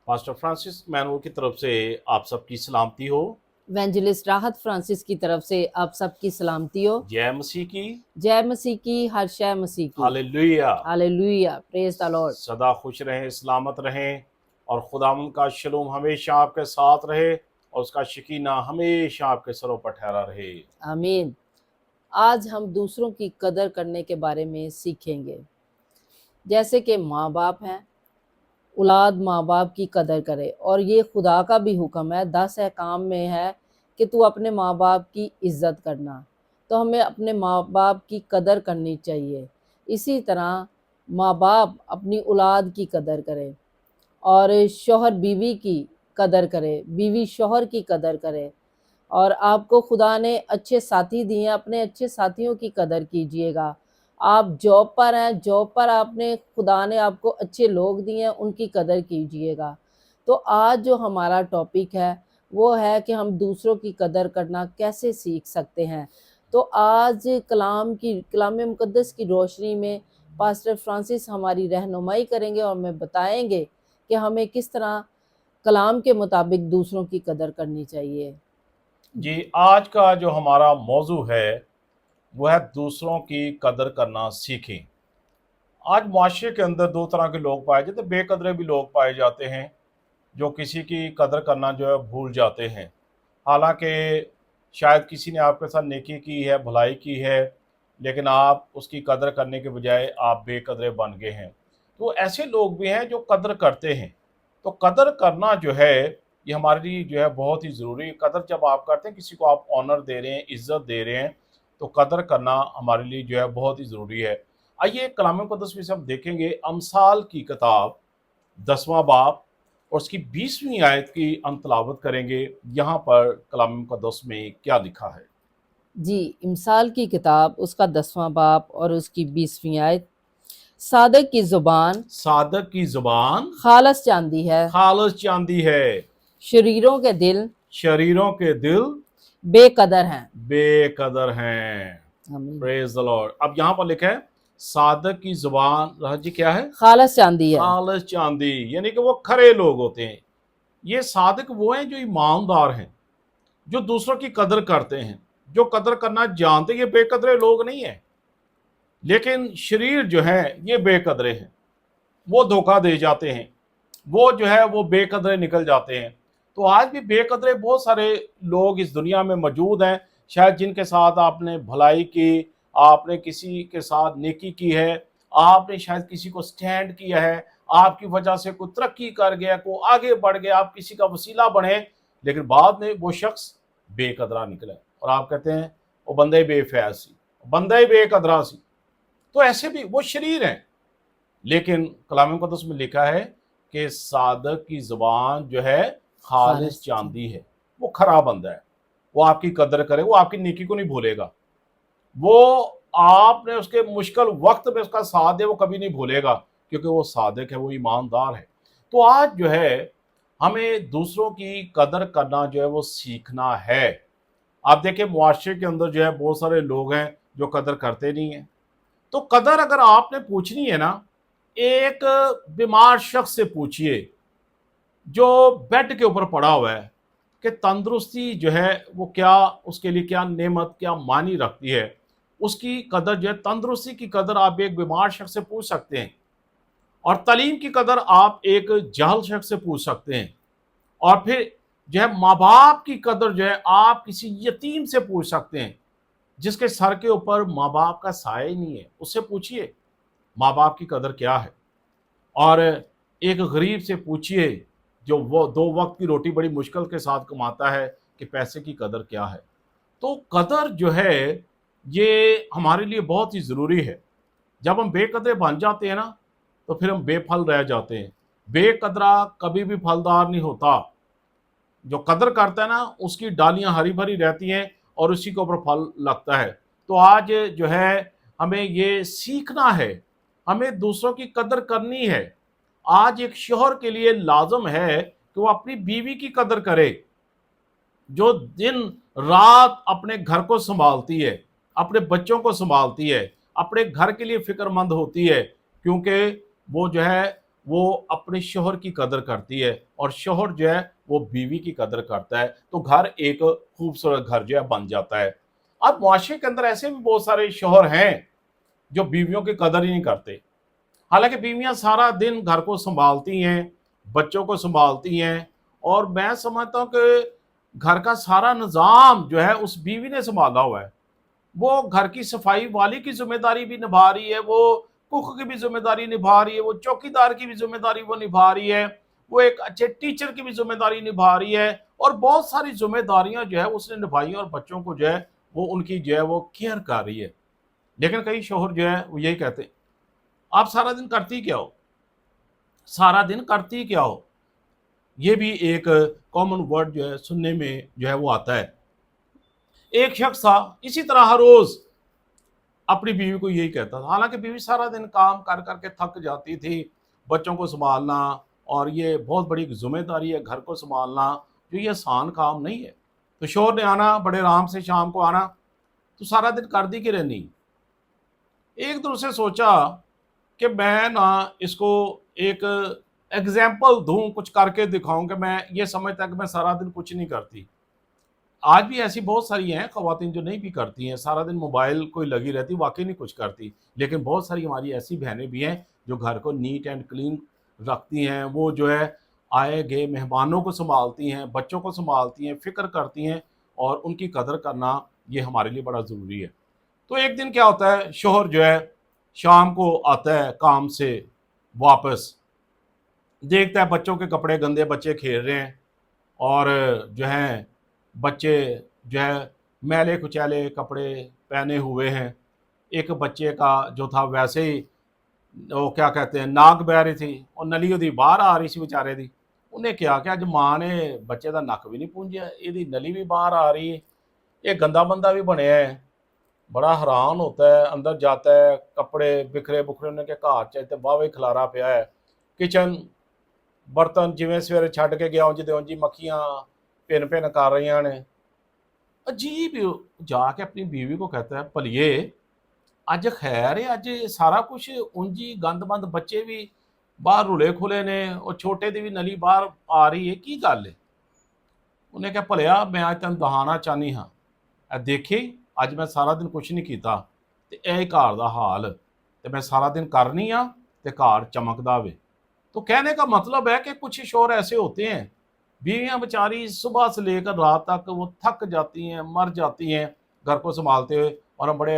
Pastor Francis manual की तरफ से आप सबकी सलामती हो। इवेंजलिस्ट राहत फ्रांसिस की तरफ से आप सबकी सलामती हो। जय मसीह की। जय मसीह की, हर शय मसीह की। Hallelujah. Hallelujah, praise the Lord. सदा खुश रहें, सलामत रहें और खुदावंद का शलोम हमेशा आपके साथ रहे और उसका शकीना हमेशा आपके सरों पर ठहरा रहे। आमीन। आज हम दूसरों की कदर करने के बारे में सीखेंगे। जैसे कि माँ बाप हैं, औलाद माँ बाप की कदर करे, और ये खुदा का भी हुक्म है, 10 अहकाम में है कि तू अपने माँ बाप की इज्जत करना। तो हमें अपने माँ बाप की कदर करनी चाहिए। इसी तरह माँ बाप अपनी औलाद की कदर करे, और शौहर बीवी की कदर करे, बीवी शौहर की कदर करे। और आपको खुदा ने अच्छे साथी दिए हैं, अपने अच्छे साथियों की कदर कीजिएगा। आप जॉब पर हैं, जॉब पर आपने खुदा ने आपको अच्छे लोग दिए हैं, उनकी कदर कीजिएगा। तो आज जो हमारा टॉपिक है वो है कि हम दूसरों की कदर करना कैसे सीख सकते हैं। तो आज कलाम मुकद्दस की रोशनी में पास्टर फ्रांसिस हमारी रहनुमाई करेंगे और हमें बताएंगे कि हमें किस तरह कलाम के मुताबिक दूसरों की कदर करनी चाहिए। जी, आज का जो हमारा मौजू है वो है दूसरों की कदर करना सीखें। आज माशरे के अंदर दो तरह के लोग पाए जाते हैं। बेकदरे भी लोग पाए जाते हैं जो किसी की कदर करना जो है भूल जाते हैं। हालांकि शायद किसी ने आपके साथ नेकी की है, भलाई की है, लेकिन आप उसकी कदर करने के बजाय आप बेकदरे बन गए हैं। तो ऐसे लोग भी हैं जो कदर करते हैं। तो कदर करना जो है ये हमारे लिए जो है बहुत ही ज़रूरी है। कदर जब आप करते हैं, किसी को आप ऑनर दे रहे हैं, इज्जत दे रहे हैं, तो कदर करना हमारे लिए जो है बहुत ही ज़रूरी है। आइए कलाम मुक़द्दस में से हम देखेंगे अमसाल की किताब 10वां बाब और उसकी 20वीं आयत की हम तलावत करेंगे। यहाँ पर कलाम मुक़द्दस में क्या लिखा है। जी, इमसाल की किताब उसका 10वां बाब और उसकी 20वीं आयत। सादक की जुबान सादक की जुबान खालस चांदी है, खालस चांदी है, शरीरों के दिल शरीरों के दिल बेकदर हैं। बेकदर हैं। आमीन। Praise the Lord. अब यहाँ पर लिखा है सादक की जुबान राज जी क्या है? खालस चांदी है। खालस चांदी, यानी कि वो खरे लोग होते हैं। ये सादक वो हैं जो ईमानदार हैं, जो दूसरों की कदर करते हैं, जो कदर करना जानते हैं। ये बेकदरे लोग नहीं है, लेकिन शरीर जो है ये बेकदरे हैं, वो धोखा दे जाते हैं, वो जो है वो बेकदरे निकल जाते हैं। तो आज भी बेकदरे बहुत सारे लोग इस दुनिया में मौजूद हैं। शायद जिनके साथ आपने भलाई की, आपने किसी के साथ नेकी की है, आपने शायद किसी को स्टैंड किया है, आपकी वजह से कोई तरक्की कर गया, कोई आगे बढ़ गया, आप किसी का वसीला बने, लेकिन बाद में वो शख्स बेकदरा निकले और आप कहते हैं वो बंदे बेफैज सी, बंदे बेकदरा सी। तो ऐसे भी वो शरीर हैं। लेकिन कलाम मुक़द्दस में लिखा है कि सादक की ज़ुबान जो है खालिस चांदी है, वो खरा बंदा है, वो आपकी कदर करे, वो आपकी नेकी को नहीं भूलेगा, वो आपने उसके मुश्किल वक्त में उसका साथ दे वो कभी नहीं भूलेगा, क्योंकि वो सादिक है, वो ईमानदार है। तो आज जो है हमें दूसरों की कदर करना जो है वो सीखना है। आप देखिए मुआशरे के अंदर जो है बहुत सारे लोग हैं जो कदर करते नहीं हैं। तो कदर अगर आपने पूछनी है ना, एक बीमार शख्स से पूछिए जो बेड के ऊपर पड़ा हुआ है कि तंदुरुस्ती जो है वो क्या, उसके लिए क्या नेमत, क्या मानी रखती है। उसकी कदर जो है, तंदुरुस्ती की कदर आप एक बीमार शख्स से पूछ सकते हैं, और तालीम की कदर आप एक जाहिल शख्स से पूछ सकते हैं, और फिर जो है माँ बाप की कदर जो है आप किसी यतीम से पूछ सकते हैं जिसके सर के ऊपर माँ बाप का साया ही नहीं है। उससे पूछिए माँ बाप की कदर क्या है। और एक गरीब से पूछिए जो वो 2 वक्त की रोटी बड़ी मुश्किल के साथ कमाता है कि पैसे की कदर क्या है। तो कदर जो है ये हमारे लिए बहुत ही ज़रूरी है। जब हम बेकदरे बन जाते हैं ना, तो फिर हम बेफल रह जाते हैं। बेकदरा कभी भी फलदार नहीं होता। जो कदर करता है ना, उसकी डालियां हरी भरी रहती हैं और उसी के ऊपर फल लगता है। तो आज जो है हमें ये सीखना है, हमें दूसरों की कदर करनी है। आज एक शौहर के लिए लाजम है कि वो अपनी बीवी की कदर करे, जो दिन रात अपने घर को संभालती है, अपने बच्चों को संभालती है, अपने घर के लिए फिक्रमंद होती है, क्योंकि वो जो है वो अपने शोहर की कदर करती है और शोहर जो है वो बीवी की कदर करता है, तो घर एक खूबसूरत घर जो है बन जाता है। अब मुआशरे के अंदर ऐसे भी बहुत सारे शोहर हैं जो बीवियों की कदर ही नहीं करते। हालांकि बीवियां सारा दिन घर को संभालती हैं, बच्चों को संभालती हैं, और मैं समझता हूँ कि घर का सारा निज़ाम जो है उस बीवी ने संभाला हुआ है। वो घर की सफाई वाली की जिम्मेदारी भी निभा रही है, वो कुक की भी जिम्मेदारी निभा रही है, वो चौकीदार की भी जिम्मेदारी वो निभा रही है, वो एक अच्छे टीचर की भी जिम्मेदारी निभा रही है, और बहुत सारी जिम्मेदारियां जो है उसने निभाई हैं, और बच्चों को जो है वो उनकी जो है वो केयर कर रही है। लेकिन कई शोहर जो है वो यही कहते हैं, आप सारा दिन करती क्या हो, सारा दिन करती क्या हो। ये भी एक कॉमन वर्ड जो है सुनने में जो है वो आता है। एक शख्स था इसी तरह हर रोज अपनी बीवी को यही कहता था, हालांकि बीवी सारा दिन काम कर करके थक जाती थी, बच्चों को संभालना और ये बहुत बड़ी जिम्मेदारी है घर को संभालना, जो ये आसान काम नहीं है। तो शोहर ने आना बड़े आराम से, शाम को आना, तो सारा दिन कर दी कि रहनी। एक दिन उसने सोचा कि मैं ना इसको एक एग्जाम्पल दूं, कुछ करके दिखाऊं कि मैं ये समझता कि मैं सारा दिन कुछ नहीं करती। आज भी ऐसी बहुत सारी हैं ख़वातीन जो नहीं भी करती हैं, सारा दिन मोबाइल कोई लगी रहती, वाकई नहीं कुछ करती। लेकिन बहुत सारी हमारी ऐसी बहनें भी हैं जो घर को नीट एंड क्लीन रखती हैं, वो जो है आए गए मेहमानों को संभालती हैं, बच्चों को संभालती हैं, फ़िक्र करती हैं, और उनकी कदर करना ये हमारे लिए बड़ा ज़रूरी है। तो एक दिन क्या होता है, शोहर जो है शाम को आता है काम से वापस, देखता है बच्चों के कपड़े गंदे, बच्चे खेल रहे हैं, और जो हैं बच्चे जो है मैले कुचैले कपड़े पहने हुए हैं। एक बच्चे का जो था वैसे ही वो क्या कहते हैं नाक बह रही थी, और नली ਉਹਦੀ बाहर आ रही सी बेचारे दी। ਉਹਨੇ ਕਿਹਾ ਕਿ ਅੱਜ ਮਾਂ ਨੇ ਬੱਚੇ ਦਾ ਨੱਕ ਵੀ ਨਹੀਂ ਪੂੰਝਿਆ, ਇਹਦੀ नली भी बाहर आ रही है, ये गंदा बंदा भी बनया है। बड़ा हैरान होता है, अंदर जाता है, कपड़े बिखरे बुखरे उन्हें के घर च वाहवे खलारा पिया है, किचन बर्तन जिवें सवेरे छड्ड के गया उंज दे उंज ही मक्खियां भिन भिन कर रही ने। अजीब जाके अपनी बीवी को कहता है, भलिए अज खैर है, अज सारा कुछ उंज ही गंद बंद, बच्चे भी बाहर रुले खुले ने, और छोटे दी भी नली बाहर आ रही है, की गल है। उन्हें कहा, भलिया मैं अज तेन दहाना चाहनी हाँ, देखी अज मैं सारा दिन कुछ नहीं किया, तो यह घर का हाल, तो मैं सारा दिन करनी हाँ तो घर चमकदा वे। तो कहने का मतलब है कि कुछ शोहर ऐसे होते हैं, बीवियां बेचारी सुबह से लेकर रात तक वो थक जाती हैं, मर जाती हैं घर को संभालते हुए, और हम बड़े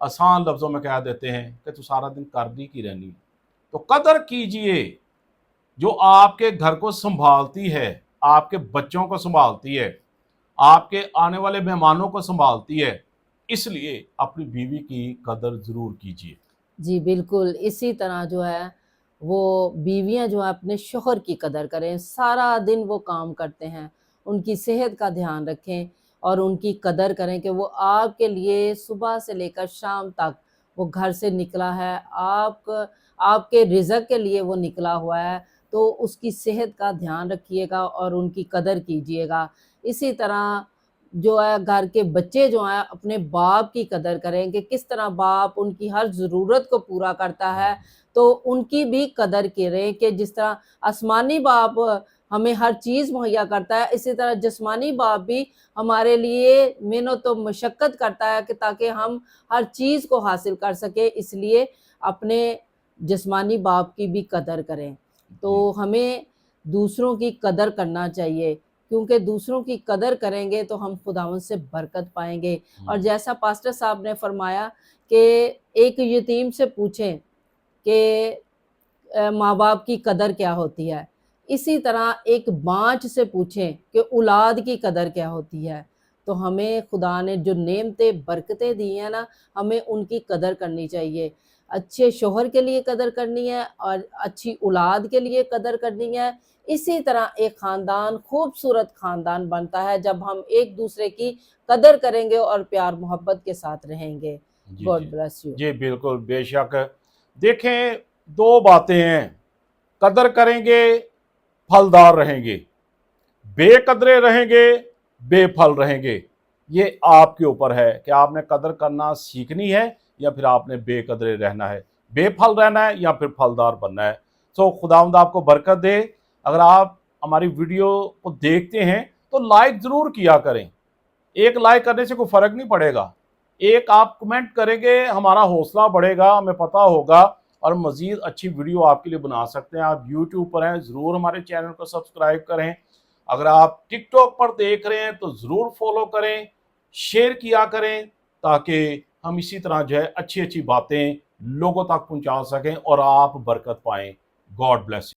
आसान लफ्ज़ों में कह देते हैं कि तू सारा दिन कर दी की रहनी। तो कदर कीजिए जो आपके घर को संभालती है, आपके बच्चों को संभालती है, आपके आने वाले मेहमानों को संभालती है, इसलिए अपनी बीवी की कदर ज़रूर कीजिए। जी बिल्कुल, इसी तरह जो है वो बीवियां जो है अपने शोहर की कदर करें, सारा दिन वो काम करते हैं, उनकी सेहत का ध्यान रखें और उनकी कदर करें कि वो आपके लिए सुबह से लेकर शाम तक वो घर से निकला है, आपके रिज़्क के लिए वो निकला हुआ है, तो उसकी सेहत का ध्यान रखिएगा और उनकी कदर कीजिएगा। इसी तरह जो है घर के बच्चे जो हैं अपने बाप की कदर करें कि किस तरह बाप उनकी हर ज़रूरत को पूरा करता है, तो उनकी भी कदर करें कि जिस तरह आसमानी बाप हमें हर चीज़ मुहैया करता है, इसी तरह जिस्मानी बाप भी हमारे लिए मेहनत व मशक्क़त करता है कि ताकि हम हर चीज़ को हासिल कर सकें, इसलिए अपने जिस्मानी बाप की भी कदर करें। तो हमें दूसरों की कदर करना चाहिए, क्योंकि दूसरों की कदर करेंगे तो हम खुदावंद से बरकत पाएंगे। और जैसा पास्टर साहब ने फरमाया कि एक यतीम से पूछें कि माँ बाप की कदर क्या होती है, इसी तरह एक बाँझ से पूछें कि औलाद की कदर क्या होती है। तो हमें खुदा ने जो नेमतें बरकतें दी हैं ना, हमें उनकी कदर करनी चाहिए। अच्छे शोहर के लिए कदर करनी है और अच्छी औलाद के लिए कदर करनी है। इसी तरह एक ख़ानदान खूबसूरत ख़ानदान बनता है जब हम एक दूसरे की कदर करेंगे और प्यार मोहब्बत के साथ रहेंगे। जी गॉड जी ब्लेस यू। जी, बिल्कुल बेशक। देखें, दो बातें हैं, कदर करेंगे फलदार रहेंगे, बेकदरे रहेंगे बेफल रहेंगे। ये आपके ऊपर है कि आपने कदर करना सीखनी है या फिर आपने बेकदरे रहना है, बेफल रहना है या फिर फलदार बनना है। तो खुदावंद आपको बरकत दे। अगर आप हमारी वीडियो को देखते हैं तो लाइक ज़रूर किया करें। एक लाइक करने से कोई फ़र्क नहीं पड़ेगा, एक आप कमेंट करेंगे, हमारा हौसला बढ़ेगा, हमें पता होगा और मज़ीद अच्छी वीडियो आपके लिए बना सकते हैं। आप यूट्यूब पर हैं, ज़रूर हमारे चैनल को सब्सक्राइब करें। अगर आप टिकटॉक पर देख रहे हैं तो ज़रूर फॉलो करें, शेयर किया करें, ताकि हम इसी तरह जो है अच्छी अच्छी बातें लोगों तक पहुंचा सकें और आप बरकत पाएं। God bless.